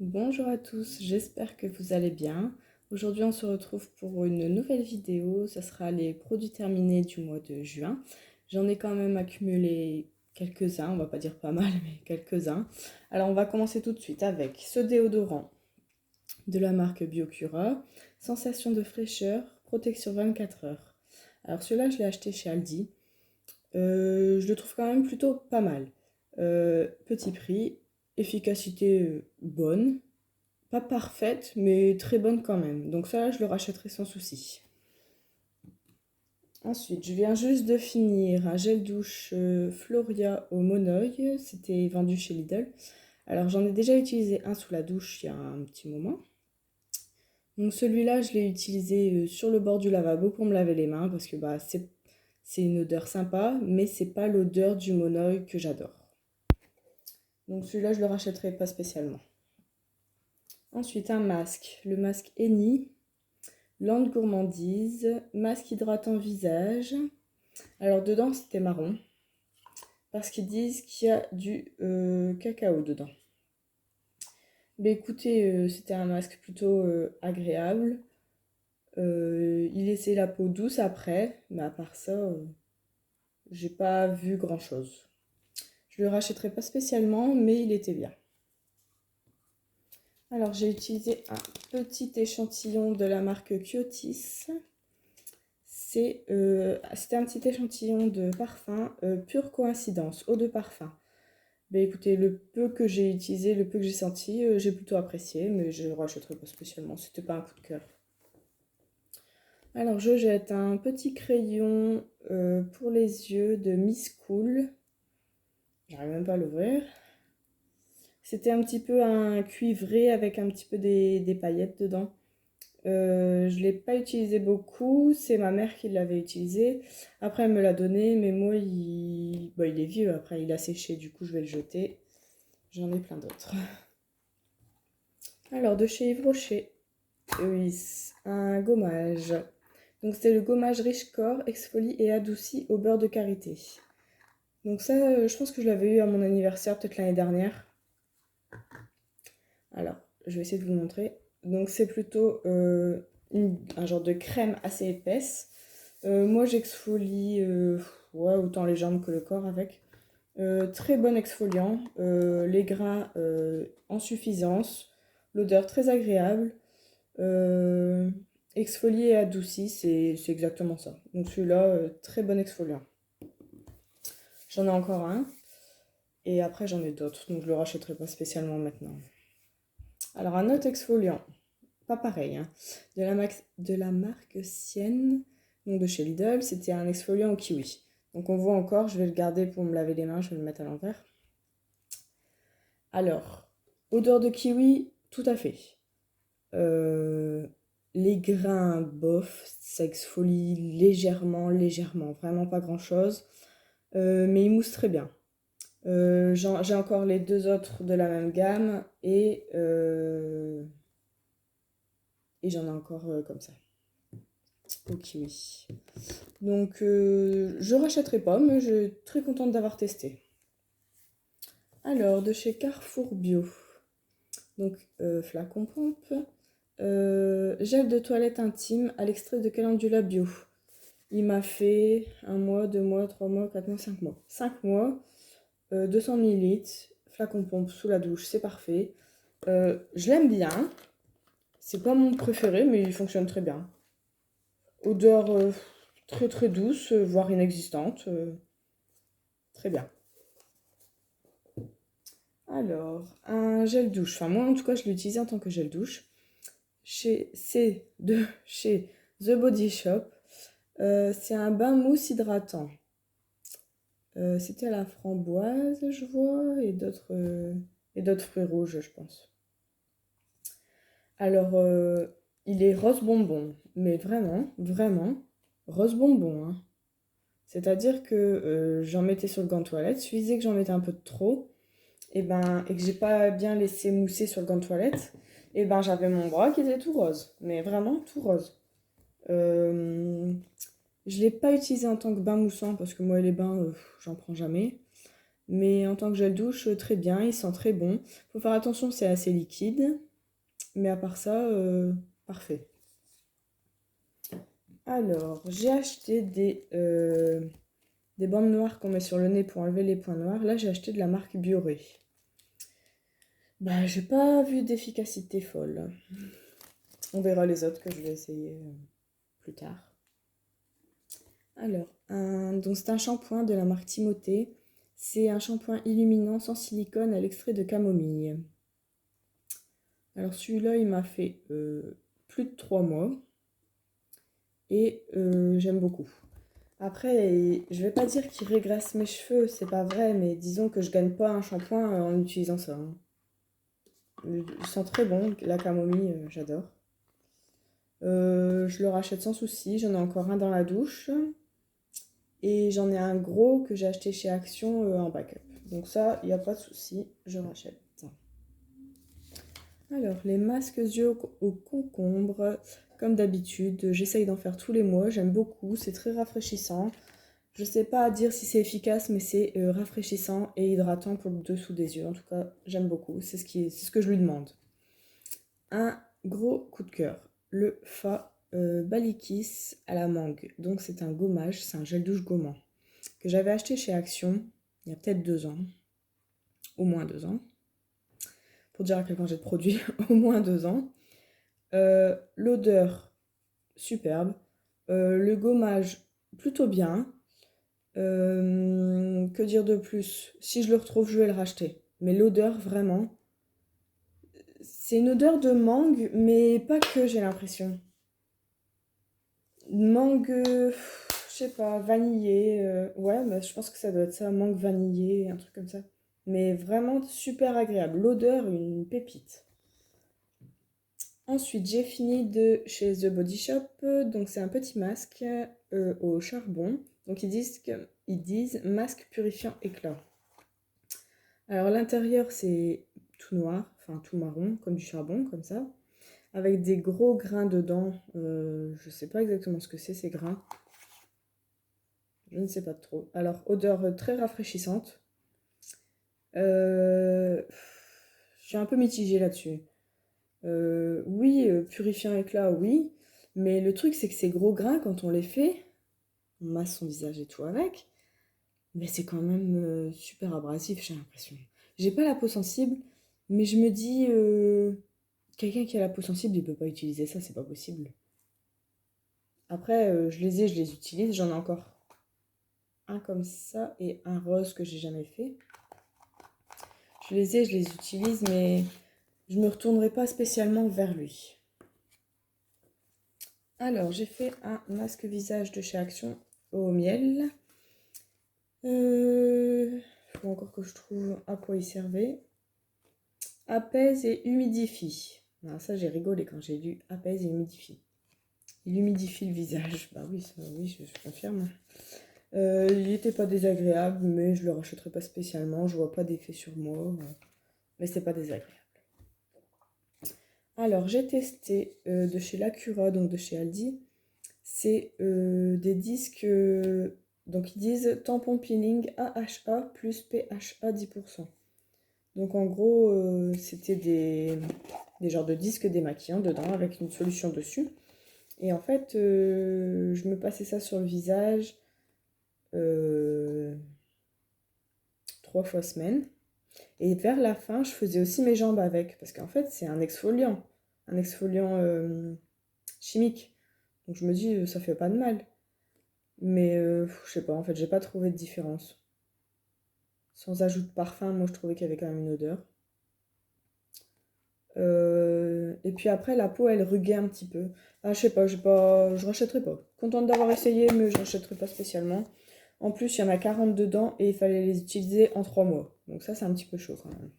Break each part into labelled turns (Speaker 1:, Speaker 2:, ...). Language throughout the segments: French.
Speaker 1: Bonjour à tous, j'espère que vous allez bien. Aujourd'hui, on se retrouve pour une nouvelle vidéo. Ce sera les produits terminés du mois de juin. J'en ai quand même accumulé quelques-uns, on va pas dire pas mal, mais quelques-uns. Alors, on va commencer tout de suite avec ce déodorant de la marque Biocura. Sensation de fraîcheur, protection 24 heures. Alors, celui-là, je l'ai acheté chez Aldi. Je le trouve quand même plutôt pas mal. Petit prix, efficacité bonne. Pas parfaite, mais très bonne quand même. Donc ça, je le rachèterai sans souci. Ensuite, je viens juste de finir un gel douche Floria au Monoeil. C'était vendu chez Lidl. Alors j'en ai déjà utilisé un sous la douche il y a un petit moment. Donc celui-là, je l'ai utilisé sur le bord du lavabo pour me laver les mains parce que c'est une odeur sympa, mais c'est pas l'odeur du Monoeil que j'adore. Donc celui-là, je le rachèterai pas spécialement. Ensuite, un masque, le masque Eni. Lente gourmandise, masque hydratant visage. Alors dedans c'était marron parce qu'ils disent qu'il y a du cacao dedans. Mais écoutez, c'était un masque plutôt agréable. Il laissait la peau douce après, mais à part ça, j'ai pas vu grand chose. Je le rachèterai pas spécialement, mais il était bien. Alors j'ai utilisé un petit échantillon de la marque Kyotis. C'était un petit échantillon de parfum, pure coïncidence, eau de parfum. Ben écoutez, le peu que j'ai utilisé, le peu que j'ai senti, j'ai plutôt apprécié, mais je ne rachèterai pas spécialement, c'était pas un coup de cœur. Alors je jette un petit crayon pour les yeux de Miss Cool. J'arrive même pas à l'ouvrir. C'était un petit peu un cuivré avec un petit peu des paillettes dedans. Je ne l'ai pas utilisé beaucoup, c'est ma mère qui l'avait utilisé. Après, elle me l'a donné, mais moi, il est vieux. Après, il a séché, du coup, je vais le jeter. J'en ai plein d'autres. Alors, de chez Yves Rocher, oui, un gommage. Donc, c'est le gommage riche corps, exfolie et adouci au beurre de karité. Donc, ça, je pense que je l'avais eu à mon anniversaire, peut-être l'année dernière. Alors, je vais essayer de vous le montrer. Donc, c'est plutôt un genre de crème assez épaisse. Moi, j'exfolie ouais, autant les jambes que le corps avec. Très bon exfoliant. Les grains en suffisance. L'odeur très agréable. Euh, Exfolié et adouci, c'est exactement ça. Donc celui-là, très bon exfoliant. J'en ai encore un. Et après, j'en ai d'autres. Donc je le rachèterai pas spécialement maintenant. Alors, un autre exfoliant. Pas pareil, hein. De la marque Sienne, donc de chez Lidl, c'était un exfoliant au kiwi. Donc on voit encore, je vais le garder pour me laver les mains, je vais le mettre à l'envers. Alors, odeur de kiwi, tout à fait. Euh, les grains, bof, ça exfolie légèrement, vraiment pas grand-chose. Mais il mousse très bien. J'ai encore les deux autres de la même gamme et j'en ai encore comme ça. Au kiwi. Donc, je rachèterai pas, mais je suis très contente d'avoir testé. Alors, de chez Carrefour Bio. Donc, flacon pompe. Gel de toilette intime à l'extrait de calendula bio. Il m'a fait 1 mois, 2 mois, 3 mois, 4 mois, 5 mois. 5 mois, 200 ml, flacon pompe sous la douche, c'est parfait. Je l'aime bien. C'est pas mon préféré, mais il fonctionne très bien. Odeur très très douce, voire inexistante. Très bien. Alors, un gel douche. Enfin, moi, en tout cas, je l'ai utilisé en tant que gel douche. C'est de chez The Body Shop. C'est un bain mousse hydratant. C'était à la framboise, je vois, et d'autres fruits rouges, je pense. Alors, il est rose bonbon, mais vraiment, rose bonbon, hein. C'est-à-dire que j'en mettais sur le gant de toilette, suffisait que j'en mettais un peu de trop, et que j'ai pas bien laissé mousser sur le gant de toilette, et ben j'avais mon bras qui était tout rose, mais vraiment tout rose. Je l'ai pas utilisé en tant que bain moussant parce que moi les bains j'en prends jamais, Mais en tant que gel douche, très bien, il sent très bon. Faut faire attention, c'est assez liquide. Mais à part ça, parfait. Alors, j'ai acheté des bandes noires qu'on met sur le nez pour enlever les points noirs. Là, j'ai acheté de la marque Bioré. Bah, j'ai pas vu d'efficacité folle. On verra les autres que je vais essayer plus tard. Alors, donc c'est un shampoing de la marque Timothée. C'est un shampoing illuminant sans silicone à l'extrait de camomille. Alors celui-là, il m'a fait plus de 3 mois. Et j'aime beaucoup. Après, je vais pas dire qu'il régresse mes cheveux, c'est pas vrai, mais disons que je gagne pas un shampoing en utilisant ça, hein. Il sent très bon, la camomille, j'adore. Je le rachète sans souci, j'en ai encore un dans la douche. Et j'en ai un gros que j'ai acheté chez Action en backup. Donc ça, il n'y a pas de souci, je rachète. Alors, les masques yeux au concombre, comme d'habitude, j'essaye d'en faire tous les mois, j'aime beaucoup, c'est très rafraîchissant. Je sais pas dire si c'est efficace, mais c'est rafraîchissant et hydratant pour le dessous des yeux. En tout cas, j'aime beaucoup, c'est ce que je lui demande. Un gros coup de cœur, le Fa Balikis à la mangue. Donc c'est un gommage, c'est un gel douche gommant que j'avais acheté chez Action il y a peut-être 2 ans, au moins 2 ans, pour dire à quel point j'ai de produits, au moins 2 ans. L'odeur, superbe. Le gommage, plutôt bien. Que dire de plus? Si je le retrouve, je vais le racheter. Mais l'odeur, vraiment, c'est une odeur de mangue, mais pas que, j'ai l'impression. Mangue, je sais pas, vanillé. Ouais, mais je pense que ça doit être ça, mangue vanillé, un truc comme ça. Mais vraiment super agréable. L'odeur, une pépite. Ensuite, j'ai fini de chez The Body Shop. Donc, c'est un petit masque au charbon. Donc, ils disent masque purifiant éclat. Alors, l'intérieur, c'est tout noir, enfin tout marron, comme du charbon, comme ça. Avec des gros grains dedans. Je sais pas exactement ce que c'est, ces grains. Je ne sais pas trop. Alors, odeur très rafraîchissante. Je suis un peu mitigée là-dessus. Oui, purifiant éclat, oui. Mais le truc, c'est que ces gros grains, quand on les fait, on masse son visage et tout avec, mais c'est quand même super abrasif, j'ai l'impression. J'ai pas la peau sensible, mais je me dis, quelqu'un qui a la peau sensible, il peut pas utiliser ça, c'est pas possible. Après, je les utilise, j'en ai encore un comme ça et un rose que j'ai jamais fait. Je les utilise, mais je me retournerai pas spécialement vers lui. Alors, j'ai fait un masque visage de chez Action au miel. Faut encore que je trouve à quoi il servait. Apaise et humidifie. Alors ça, j'ai rigolé quand j'ai lu apaise et humidifie. Il humidifie le visage. Bah oui, ça, oui, je confirme. Il n'était pas désagréable, mais je le rachèterai pas spécialement. Je vois pas d'effet sur moi, mais c'est pas désagréable. Alors, j'ai testé de chez Lacura, donc de chez Aldi. C'est des disques, donc ils disent tampon peeling AHA plus PHA 10%. Donc en gros, c'était des genres de disques démaquillants dedans avec une solution dessus. Et en fait, je me passais ça sur le visage 3 fois semaine. Et vers la fin, je faisais aussi mes jambes avec. Parce qu'en fait, c'est un exfoliant chimique. Donc je me dis, ça fait pas de mal. Mais je sais pas, en fait, j'ai pas trouvé de différence. Sans ajout de parfum, moi je trouvais qu'il y avait quand même une odeur. Et puis après, la peau, elle ruguait un petit peu. Ah, je sais pas, je rachèterai pas. Contente d'avoir essayé, mais je rachèterai pas spécialement. En plus, il y en a 40 dedans et il fallait les utiliser en 3 mois. Donc ça, c'est un petit peu chaud quand même.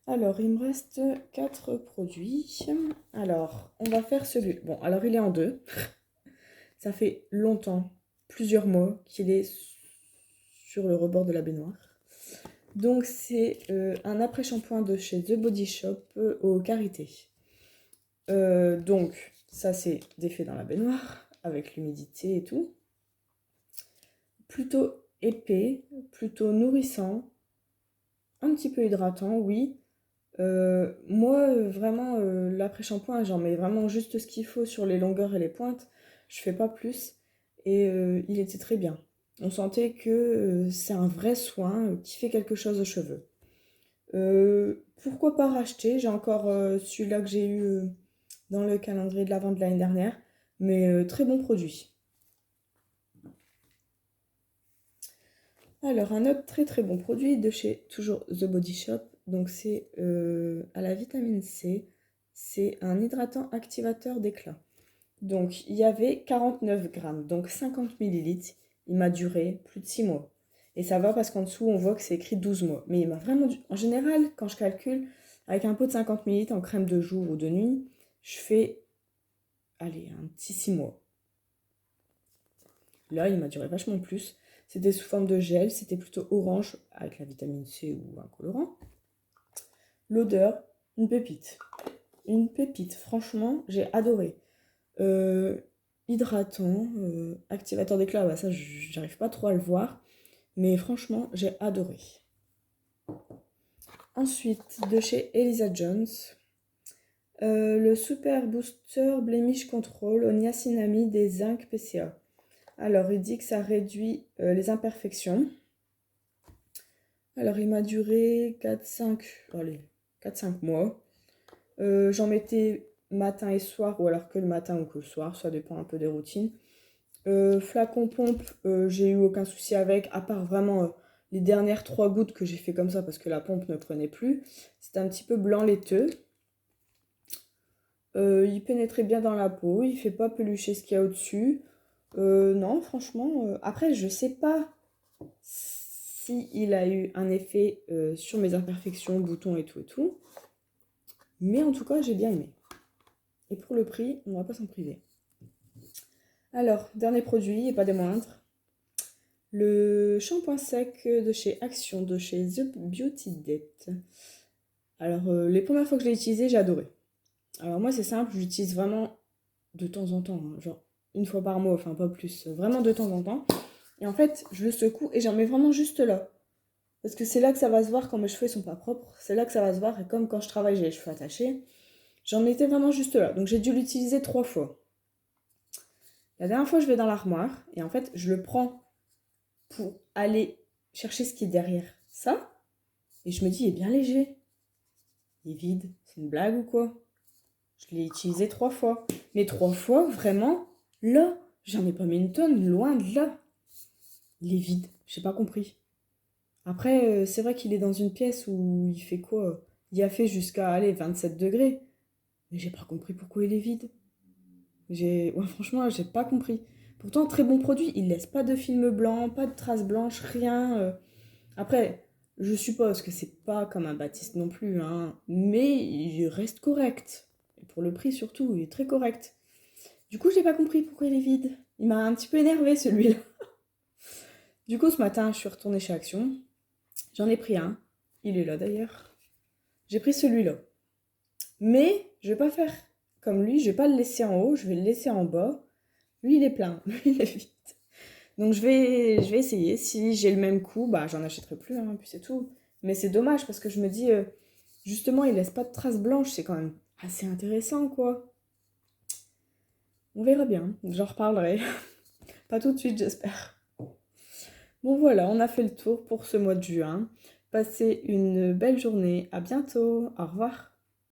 Speaker 1: Alors, il me reste 4 produits. Alors, on va faire celui. Bon, alors il est en deux. Ça fait longtemps, plusieurs mois, qu'il est sur le rebord de la baignoire. Donc, c'est un après-shampoing de chez The Body Shop au karité. Donc, ça, c'est défait dans la baignoire, avec l'humidité et tout. Plutôt épais, plutôt nourrissant, un petit peu hydratant, oui. Moi, vraiment, l'après-shampoing, j'en mets vraiment juste ce qu'il faut sur les longueurs et les pointes. Je fais pas plus. Et il était très bien. On sentait que c'est un vrai soin qui fait quelque chose aux cheveux. Pourquoi pas racheter? J'ai encore celui-là que j'ai eu dans le calendrier de l'Avent de l'année dernière. Mais très bon produit. Alors, un autre très très bon produit de chez toujours The Body Shop. Donc, c'est à la vitamine C. C'est un hydratant activateur d'éclat. Donc, il y avait 49 grammes, donc 50 millilitres. Il m'a duré plus de 6 mois. Et ça va parce qu'en dessous, on voit que c'est écrit 12 mois. Mais il m'a vraiment... En général, quand je calcule, avec un pot de 50 millilitres en crème de jour ou de nuit, je fais, allez, un petit 6 mois. Là, il m'a duré vachement plus. C'était sous forme de gel, c'était plutôt orange avec la vitamine C ou un colorant. L'odeur, une pépite. Une pépite, franchement, j'ai adoré. Euh, Hydratant, activateur d'éclat, bah ça j'arrive pas trop à le voir, mais franchement j'ai adoré. Ensuite, de chez Elisa Jones, le Super Booster Blemish Control au niacinamide et zinc PCA. Alors il dit que ça réduit les imperfections. Alors il m'a duré 4-5 mois. J'en mettais matin et soir, ou alors que le matin ou que le soir, ça dépend un peu des routines. Flacon pompe, j'ai eu aucun souci avec, à part vraiment les dernières 3 gouttes que j'ai fait comme ça parce que la pompe ne prenait plus. C'était un petit peu blanc laiteux. Il pénétrait bien dans la peau, il fait pas pelucher ce qu'il y a au-dessus. Non, franchement, après je sais pas si il a eu un effet sur mes imperfections, boutons et tout et tout. Mais en tout cas, j'ai bien aimé. Et pour le prix, on va pas s'en priver. Alors, dernier produit, et pas des moindres. Le shampoing sec de chez Action, de chez The Beauty Date. Alors, les premières fois que je l'ai utilisé, j'ai adoré. Alors moi, c'est simple, je l'utilise vraiment de temps en temps, hein, genre une fois par mois, enfin pas plus, vraiment de temps en temps. Et en fait, je le secoue et j'en mets vraiment juste là. Parce que c'est là que ça va se voir quand mes cheveux sont pas propres, c'est là que ça va se voir, et comme quand je travaille, j'ai les cheveux attachés, j'en mettais vraiment juste là. Donc j'ai dû l'utiliser 3 fois. La dernière fois, je vais dans l'armoire, et en fait, je le prends pour aller chercher ce qui est derrière ça. Et je me dis, il est bien léger. Il est vide. C'est une blague ou quoi? Je l'ai utilisé 3 fois. Mais 3 fois, vraiment, là, j'en ai pas mis une tonne, loin de là. Il est vide. J'ai pas compris. Après, c'est vrai qu'il est dans une pièce où il fait quoi? Il a fait jusqu'à, aller 27 degrés. Mais j'ai pas compris pourquoi il est vide. Ouais, franchement, j'ai pas compris. Pourtant, très bon produit. Il laisse pas de film blanc, pas de traces blanches, rien. Après, je suppose que c'est pas comme un Baptiste non plus, hein, mais il reste correct. Et pour le prix surtout, il est très correct. Du coup, j'ai pas compris pourquoi il est vide. Il m'a un petit peu énervé celui-là. Du coup, ce matin, je suis retournée chez Action. J'en ai pris un. Il est là d'ailleurs. J'ai pris celui-là. Mais je vais pas faire comme lui, je vais pas le laisser en haut, je vais le laisser en bas. Lui, il est plein, lui, il est vide. Donc je vais essayer. Si j'ai le même coût, bah j'en achèterai plus, hein, puis c'est tout. Mais c'est dommage parce que je me dis, justement, il laisse pas de traces blanches, c'est quand même assez intéressant, quoi. On verra bien, j'en reparlerai. Pas tout de suite, j'espère. Bon voilà, on a fait le tour pour ce mois de juin. Passez une belle journée, à bientôt, au revoir.